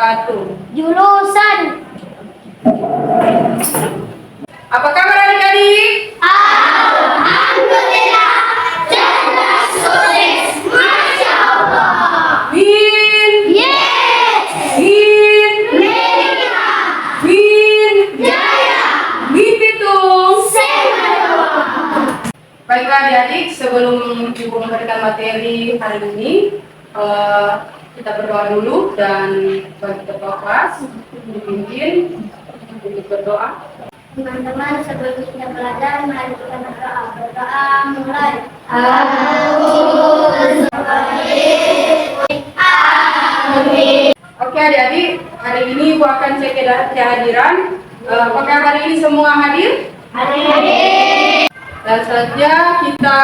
wabarakatuh. Jurusan. Apa kabar adik-adik? Alhamdulillah. Cerdas, sukses. Masya Allah. Bin. Yes. Bin. Mereka. Bin. Jaya. Bin Pitung. Semangat. Baiklah adik-adik, sebelum Ibu memberikan materi hari ini, kita berdoa dulu dan bagi ketua kelas dipimpin untuk berdoa. Teman-teman, sebelum kita belajar, mari kita berdoa. Berdoa mulai. Amin. Oke adik-adik, hari ini Ibu akan cek kehadiran. Apakah hari ini semua hadir? Hadir. Dan saja kita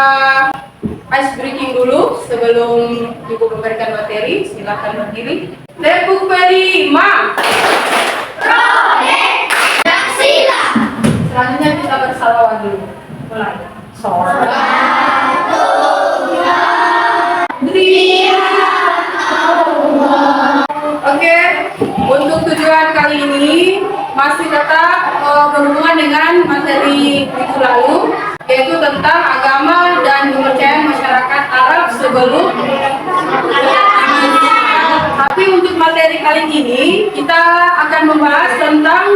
ice breaking dulu sebelum Ibu memberikan materi. Silakan berdiri. Tepuk berima. Proyek Daksila. Selanjutnya kita bersalawat dulu. Mulai. Oke, untuk tujuan kali ini masih tetap berhubungan dengan materi minggu lalu, yaitu tentang agama dan kepercayaan masyarakat Arab sebelum kedatangan Islam. Tapi untuk materi kali ini kita akan membahas tentang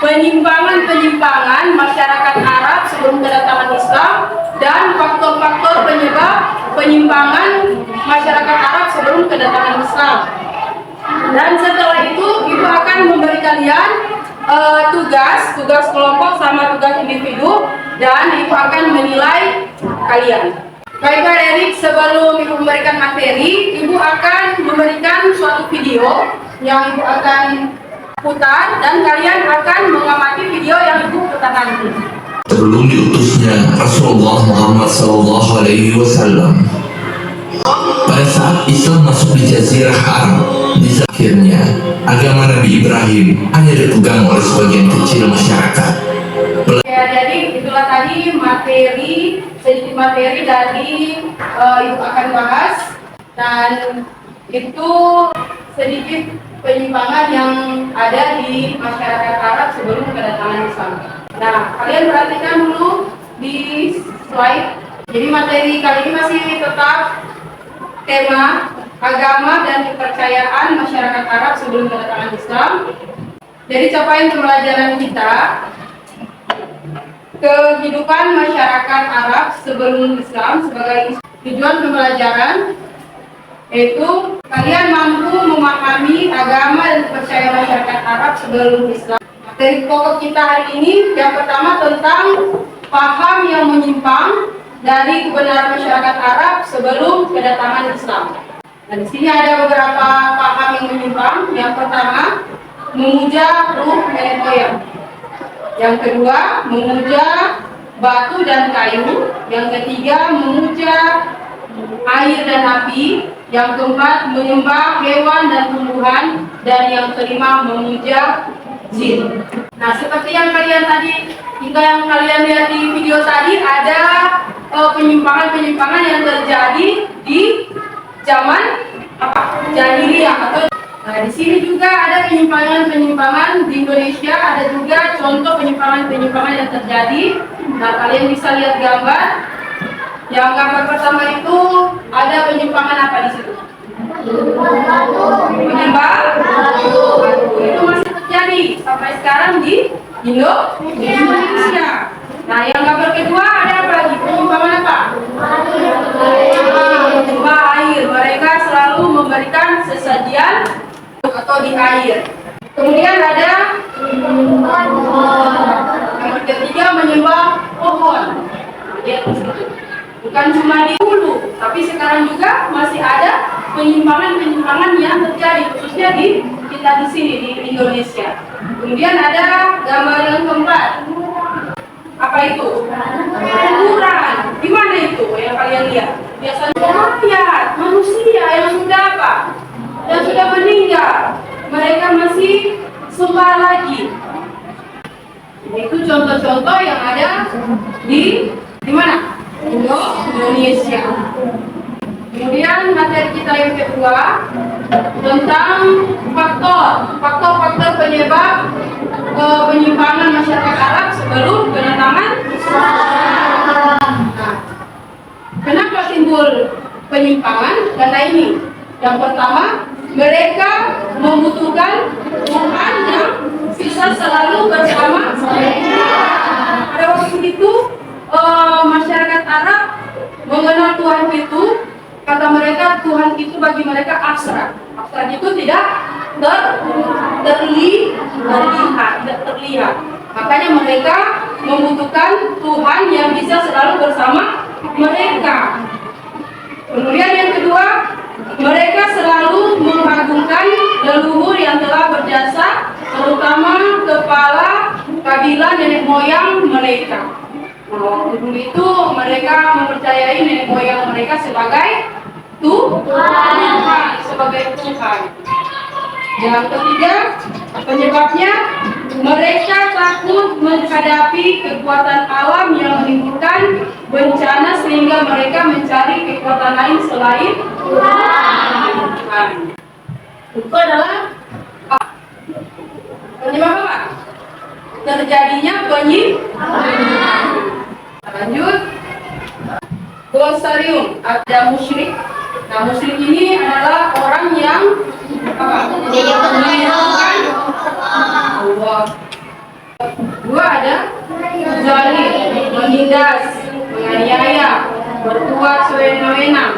penyimpangan-penyimpangan masyarakat Arab sebelum kedatangan Islam dan faktor-faktor penyebab penyimpangan masyarakat Arab sebelum kedatangan Islam. Dan setelah itu Ibu akan memberi kalian tugas kelompok sama tugas individu, dan Ibu akan menilai kalian. Baik adik-adik, sebelum Ibu memberikan materi, Ibu akan memberikan suatu video yang Ibu akan putar, dan kalian akan mengamati video yang Ibu putar nanti. Sebelum diutusnya Rasulullah Muhammad SAW, pada saat Islam masuk di Jazirah Arab, di akhirnya agama Nabi Ibrahim hanya dipegang oleh sebagian kecil masyarakat. Ya, jadi itulah tadi sedikit materi dari Ibu akan bahas, dan itu sedikit penyimpangan yang ada di masyarakat Arab sebelum kedatangan Islam. Nah, kalian perhatikan dulu di slide. Jadi materi kali ini masih tetap tema agama dan kepercayaan masyarakat Arab sebelum kedatangan Islam. Jadi capaian pembelajaran kita, kehidupan masyarakat Arab sebelum Islam sebagai tujuan pembelajaran, yaitu kalian mampu memahami agama dan kepercayaan masyarakat Arab sebelum Islam. Materi pokok kita hari ini yang pertama tentang paham yang menyimpang dari kebenaran masyarakat Arab sebelum kedatangan Islam. Dan di sini ada beberapa paham yang menyimpang. Yang pertama, memuja ruh nenek moyang. Yang kedua, memuja batu dan kayu. Yang ketiga, memuja air dan api. Yang keempat, menyembah hewan dan tumbuhan. Dan yang kelima, memuja jin. Nah, seperti yang kalian lihat di video tadi, ada penyimpangan-penyimpangan yang terjadi di zaman jahiliyah atau. Nah, di sini juga ada penyimpangan-penyimpangan di Indonesia, ada juga contoh penyimpangan-penyimpangan yang terjadi. Nah, kalian bisa lihat gambar. Yang gambar pertama itu ada penyimpangan apa di situ? Penyembah batu. Itu masih terjadi sampai sekarang di Indonesia. Nah, yang gambar kedua ada apa lagi? Penyimpangan apa? Menyembah air. Mereka selalu memberikan sesajian atau di air. Kemudian ada yang ketiga, menyembah pohon. Lihat di situ. Bukan cuma di hulu, tapi sekarang juga masih ada penyimpangan-penyimpangan yang terjadi, khususnya di kita di sini di Indonesia. Kemudian ada gambar yang keempat. Apa itu? Kuburan. Di mana itu yang kalian lihat? Biasanya rakyat, manusia yang sudah apa? Yang sudah meninggal. Mereka masih sembah lagi. Itu contoh-contoh yang ada di mana? Indonesia. Kemudian materi kita yang kedua tentang faktor penyebab penyimpangan masyarakat Arab sebelum kedatangan Islam. Nah, kenapa timbul penyimpangan? Karena ini. Yang pertama, mereka membutuhkan Tuhan yang bisa selalu bersama mereka. Pada waktu itu masyarakat Arab mengenal Tuhan itu, kata mereka Tuhan itu bagi mereka abstrak. Abstrak itu tidak terlihat. Makanya mereka membutuhkan Tuhan yang bisa selalu bersama mereka. Kemudian yang kedua, mereka selalu mengagungkan leluhur yang telah berjasa, terutama kepala kabilah nenek moyang mereka. Nah, waktu dulu itu mereka mempercayai nenek moyang mereka sebagai Tuhan, sebagai Tuhan. Yang ketiga, penyebabnya mereka takut menghadapi kekuatan alam yang menimbulkan bencana sehingga mereka mencari kekuatan lain selain Tuhan. Itu adalah penyebab apa? Terjadinya penyimpangan. Lanjut. Glosarium, ada musyrik. Nah, musyrik ini adalah orang yang menyekutukan Allah. Dua ada zalim, menindas, menganiaya, berbuat sewenang-wenang.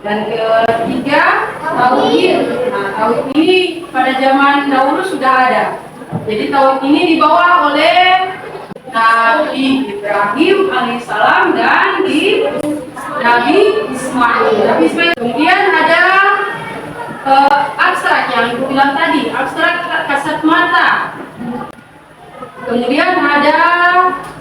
Dan ketiga, tauhid. Nah, tauhid ini pada zaman dahulu sudah ada. Jadi tauhid ini dibawa oleh Nabi Ibrahim alaihissalam dan di Nabi Ismail. Kemudian ada abstrak yang aku bilang tadi, abstrak kasat mata. Kemudian ada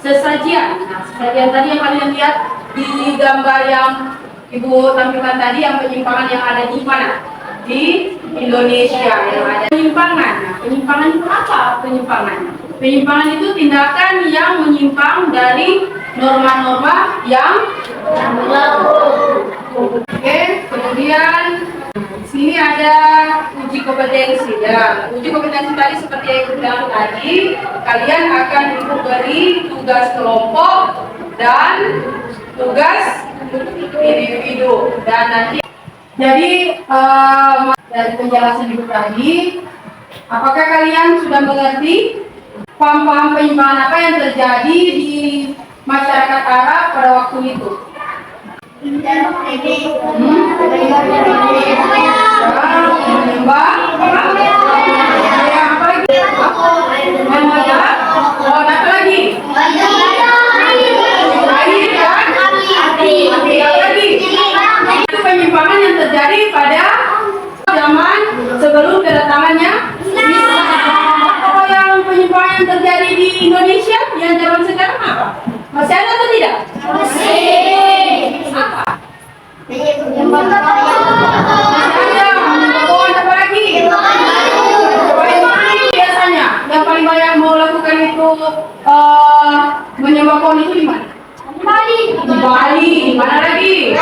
sesajian. Nah, sesajian tadi yang kalian lihat di gambar yang Ibu tampilkan tadi, yang penyimpangan yang ada di mana? Di Indonesia yang ada penyimpangan. Nah, penyimpangan itu apa? Penyimpangan itu tindakan yang menyimpang dari norma-norma yang berlaku. Oke, kemudian sini ada uji kompetensi ya. Uji kompetensi tadi seperti yang kita bilang tadi, kalian akan diberi tugas kelompok dan tugas individu. Dan nanti jadi dari penjelasan ibu tadi, apakah kalian sudah mengerti paham-paham penyimpangan apa yang terjadi di masyarakat Arab pada waktu itu? Itu penyimpangan yang terjadi pada zaman sebelum kedatangannya Islam. Kalau yang penyimpangan yang terjadi di Indonesia yang zaman sekarang apa? Masih ada atau tidak? Masih. Apa? Apa lagi? Biasanya yang paling banyak mau lakukan itu menyembah pohon itu di mana? Di Bali. Di mana lagi?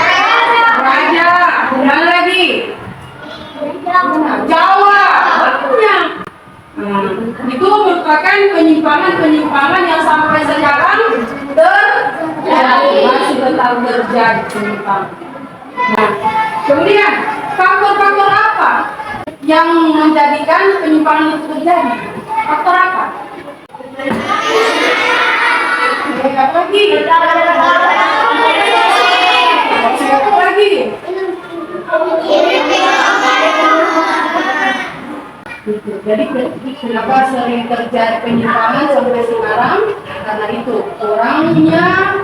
Raja. Di mana lagi? Jawa. Banyak. Itu merupakan penyimpangan yang sampai sekarang masih tetap terjadi penyimpangan. Nah, kemudian faktor-faktor apa yang menjadikan penyimpangan itu terjadi? Faktor apa? Apa lagi? Apa lagi? Jadi kenapa sering terjadi penyimpangan sampai sekarang? Karena itu kurangnya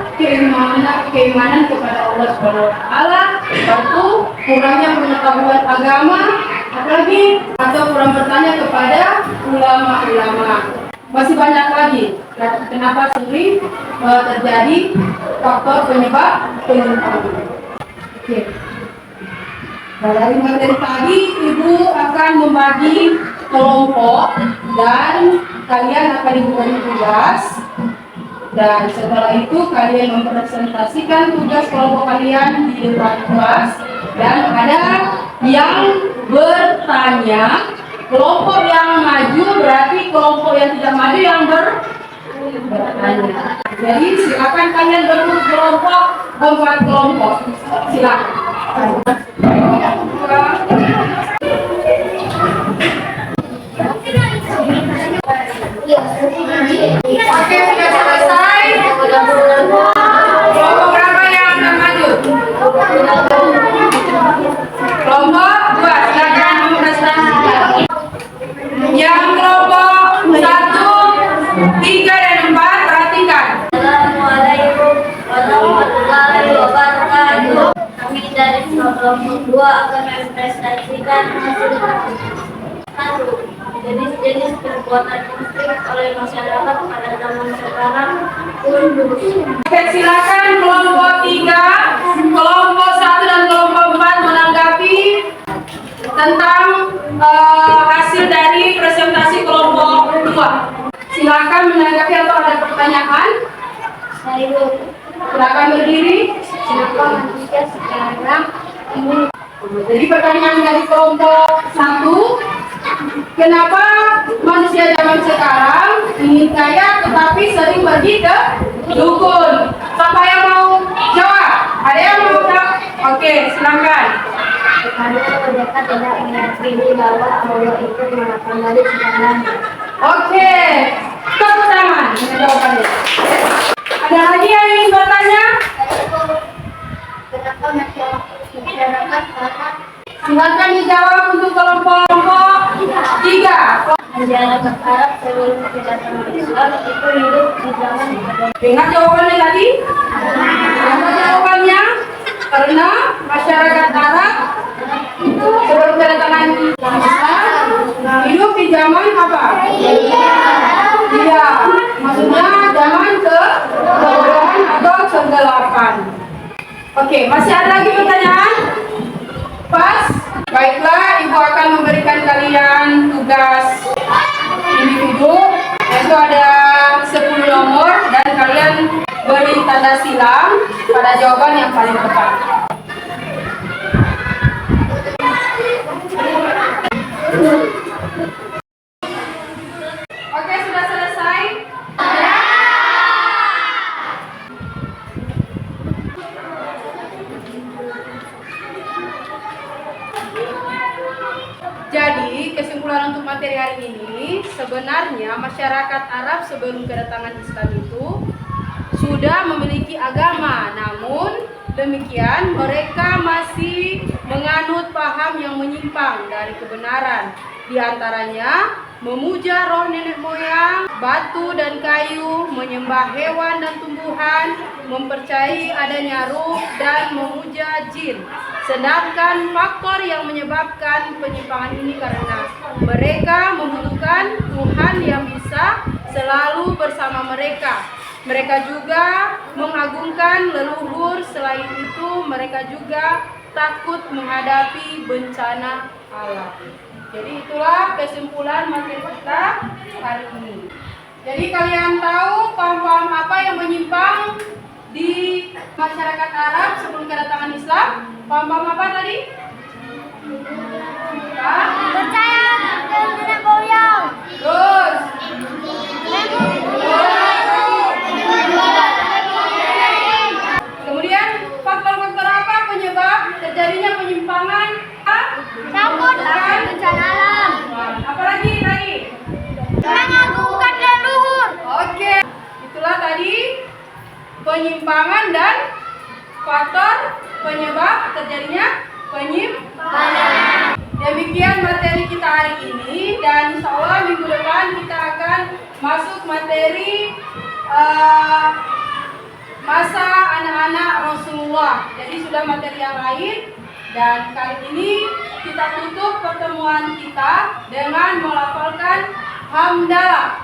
keimanan kepada Allah Subhanahu Wa Taala, satu kurangnya pengetahuan agama, apalagi atau kurang bertanya kepada ulama-ulama. Masih banyak lagi. Kenapa sering terjadi faktor penyebab penyimpangan? Oke. Nah, dari materi tadi, Ibu akan membagi kelompok dan kalian akan diberi tugas Dan setelah itu kalian mempresentasikan tugas kelompok kalian di depan kelas. Dan ada yang bertanya, kelompok yang maju berarti kelompok yang tidak maju yang bertanya. Jadi silakan kalian berkelompok, membuat kelompok. Silakan. Oke, sudah selesai. Kelompok berapa yang akan maju? Kelompok 2, silakan mempresentasikan. Yang kelompok 1, 3, dan 4, perhatikan. Assalamualaikum warahmatullahi wabarakatuh. Kami dari kelompok 2 akan mempresentasikan hasil satu, jenis-jenis perbuatan musrik oleh masyarakat pada zaman sekarang. Oke, silakan kelompok 3, kelompok 1 dan kelompok 4 menanggapi tentang hasil dari presentasi kelompok 2. Silakan menanggapi atau ada pertanyaan. Silakan berdiri. Kenapa manusia sekarang ini? Jadi pertanyaan dari kelompok 1, kenapa manusia zaman sekarang ingin kaya tetapi sering pergi ke dukun? Siapa yang mau jawab? Ada yang mau jawab? Oke, silakan. Karena mereka tidak meyakini bahwa Allah itu maha kembali sekarang. Oke, tepuk tangan dengan jawabannya. Ada lagi yang ingin bertanya? Kenapa masyarakat sekarang Silakan dijawab untuk kelompok 3. masyarakat Arab sebelum kedatangan Islam itu hidup di zaman Ingat jawabannya tadi? Ingat jawabannya? Karena masyarakat Arab sebelum kedatangan Islam hidup di zaman apa? Iya, maksudnya zaman kebodohan atau kegelapan. Oke, masih ada lagi pertanyaan? Pas? Baiklah, Ibu akan memberikan kalian tugas individu, yaitu ada 10 nomor dan kalian beri tanda silang pada jawaban yang paling tepat. Oke, sudah selesai? Jadi, kesimpulan untuk materi hari ini, sebenarnya masyarakat Arab sebelum kedatangan Islam itu sudah memiliki agama, namun demikian mereka masih menganut paham yang menyimpang dari kebenaran. Di antaranya memuja roh nenek moyang, batu dan kayu, menyembah hewan dan tumbuhan, mempercayai adanya ruh dan memuja jin. Sedangkan faktor yang menyebabkan penyimpangan ini karena mereka membutuhkan Tuhan yang bisa selalu bersama mereka. Mereka juga mengagungkan leluhur, selain itu mereka juga takut menghadapi bencana alam. Jadi itulah kesimpulan materi kita hari ini. Jadi kalian tahu paham-paham apa yang menyimpang di masyarakat Arab sebelum kedatangan Islam? Paham-paham apa tadi? percaya dengan nenek moyang. Terus kemudian faktor-faktor apa penyebab terjadinya penyimpangan? Takut akan bencana alam. Apalagi tadi? Mengagungkan leluhur. Oke, itulah tadi penyimpangan dan faktor penyebab terjadinya penyimpangan. Demikian materi kita hari ini, dan insya Allah minggu depan kita akan masuk materi masa anak-anak Rasulullah. Jadi sudah materi yang lain, dan kali ini kita tutup pertemuan kita dengan melafalkan hamdalah.